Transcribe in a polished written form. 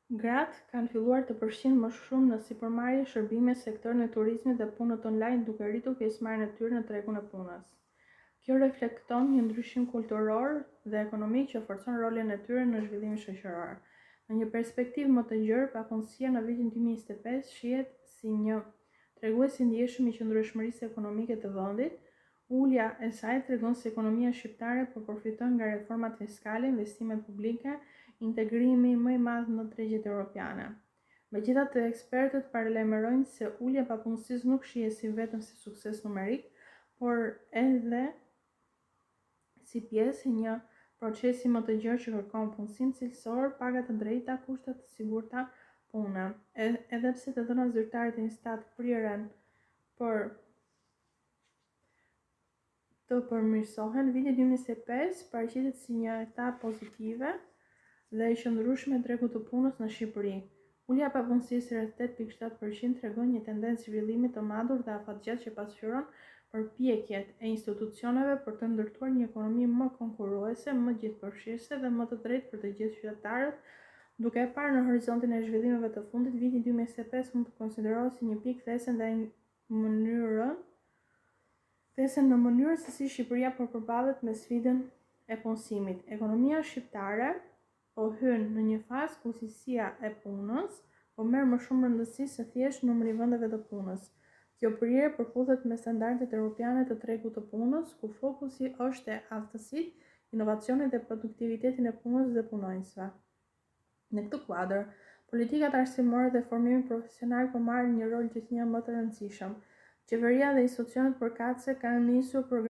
Gratë kanë filluar të përfshihen më shumë në sipërmarrje, shërbime, sektorin e turizmit dhe punët online, duke rritur pjesëmarrjen e tyre në tregun e punës. Kjo reflekton një ndryshim kulturor dhe ekonomik që forcon rolin e tyre në zhvillimin shoqëror. Në një perspektivë më të gjerë, papunësia në vitin 2025 shihet si një tregues i ndjeshëm i qëndrueshmërisë ekonomike të vendit. Ulja e saj tregon se ekonomia shqiptare po përfiton nga reformat fiskale, investimet publike, integrimi më i madh në tregjet europiane. Megjithatë, ekspertët paralajmërojnë se ulja e papunësisë nuk shihet si vetëm si sukses numerik, por edhe si pjesë e një procesi më të gjerë që kërkon punësim cilësor, paga të drejta, kushte të sigurta pune. Edhe pse të dhënat zyrtare të Instat priren për të përmirësohen, viti 2025 paraqitet si një etapë pozitive dhe e qëndrueshme e tregut të punës në Shqipëri. Ulja e papunësisë rreth 8.7% tregon një tendencë zhvillimi të matur dhe afatgjatë që pasqyron përpjekjet e institucioneve për të ndërtuar një ekonomi më konkurruese, më gjithëpërfshirëse dhe më të drejtë për të gjithë qytetarët. Duke e parë në horizontin e zhvillimeve të fundit, viti 2025 mund të konsiderohet si një pikë these ndaj në mënyrën se si Shqipëria po përballet me sfidën e punësimit. Ekonomia shqiptare po hyn në një fazë ku cilësia e punës po merr më shumë rëndësi se thjesht numri i vendeve të punës. Kjo prirje përputhet me standardet europiane të tregut të punës, ku fokusi është te aftësitë, inovacionet dhe produktivitetin e punës dhe punonjësve. Në këtë kuadër, politikat arsimore dhe formimi profesional po marrin një rol gjithnjë më të rëndësishëm. Qeveria dhe institucionet përkatëse kanë nisur